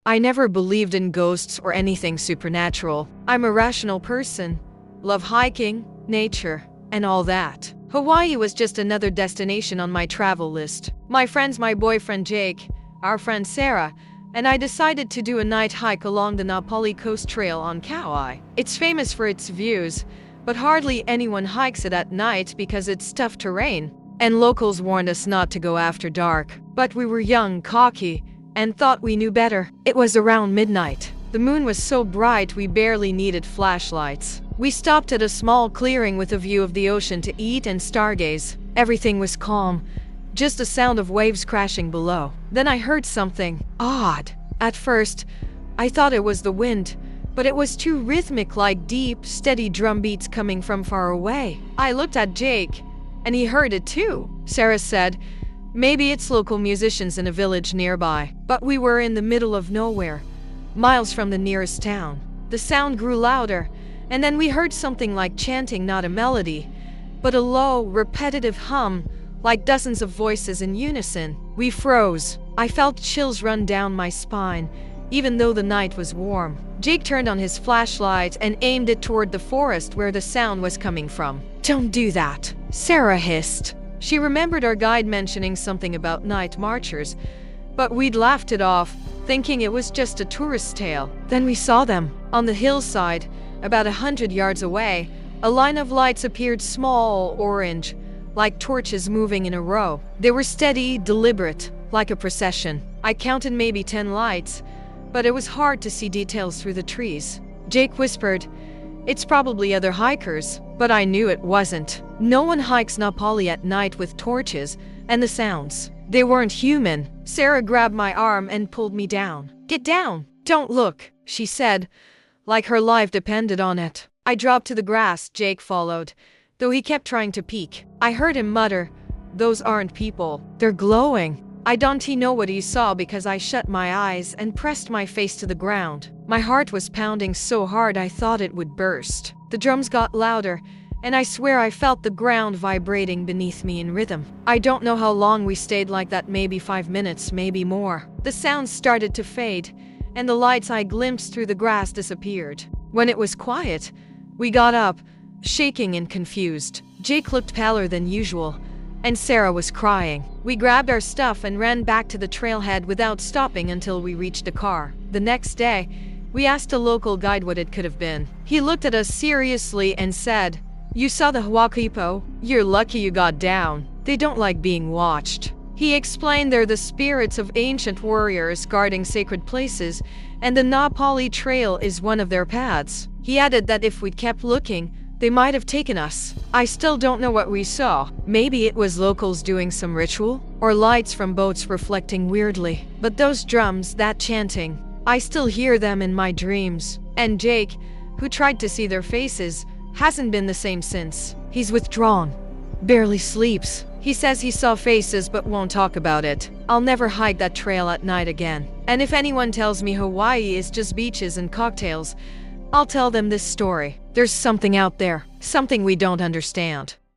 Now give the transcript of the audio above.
I never believed in ghosts or anything supernatural. I'm a rational person. Love hiking, nature, and all that. Hawaii was just another destination on my travel list. My friends, my boyfriend Jake, our friend Sarah, and I decided to do a night hike along the Na Pali Coast trail on Kauai. It's famous for its views, but hardly anyone hikes it at night because it's tough terrain, and locals warned us not to go after dark. But we were young, cocky, and thought we knew better. It was around midnight. The moon was so bright we barely needed flashlights. We stopped at a small clearing with a view of the ocean to eat and stargaze. Everything was calm, just the sound of waves crashing below. Then I heard something odd. At first, I thought it was the wind, but it was too rhythmic, like deep, steady drum beats coming from far away. I looked at Jake, and he heard it too. Sarah said, maybe it's local musicians in a village nearby. But we were in the middle of nowhere, miles from the nearest town. The sound grew louder, and then we heard something like chanting, not a melody, but a low, repetitive hum, like dozens of voices in unison. We froze. I felt chills run down my spine, even though the night was warm. Jake turned on his flashlight and aimed it toward the forest where the sound was coming from. "Don't do that," Sarah hissed. She remembered our guide mentioning something about night marchers, but we'd laughed it off, thinking it was just a tourist tale. Then we saw them. On the hillside, about 100 yards away, a line of lights appeared, small, orange, like torches moving in a row. They were steady, deliberate, like a procession. I counted maybe 10 lights, but it was hard to see details through the trees. Jake whispered, "It's probably other hikers," but I knew it wasn't. No one hikes Na Pali at night with torches and the sounds. They weren't human. Sarah grabbed my arm and pulled me down. "Get down! Don't look," she said, like her life depended on it. I dropped to the grass. Jake followed, though he kept trying to peek. I heard him mutter, "Those aren't people. They're glowing." I don't know what he saw because I shut my eyes and pressed my face to the ground. My heart was pounding so hard I thought it would burst. The drums got louder, and I swear I felt the ground vibrating beneath me in rhythm. I don't know how long we stayed like that, maybe 5 minutes, maybe more. The sounds started to fade, and the lights I glimpsed through the grass disappeared. When it was quiet, we got up, shaking and confused. Jake looked paler than usual, and Sarah was crying. We grabbed our stuff and ran back to the trailhead without stopping until we reached the car. The next day, we asked a local guide what it could have been. He looked at us seriously and said, "You saw the Huakaipo? You're lucky you got down. They don't like being watched." He explained they're the spirits of ancient warriors guarding sacred places, and the Na Pali Trail is one of their paths. He added that if we'd kept looking, they might have taken us. I still don't know what we saw. Maybe it was locals doing some ritual, or lights from boats reflecting weirdly. But those drums, that chanting, I still hear them in my dreams. And Jake, who tried to see their faces, hasn't been the same since. He's withdrawn, barely sleeps. He says he saw faces but won't talk about it. I'll never hike that trail at night again. And if anyone tells me Hawaii is just beaches and cocktails, I'll tell them this story. There's something out there, something we don't understand.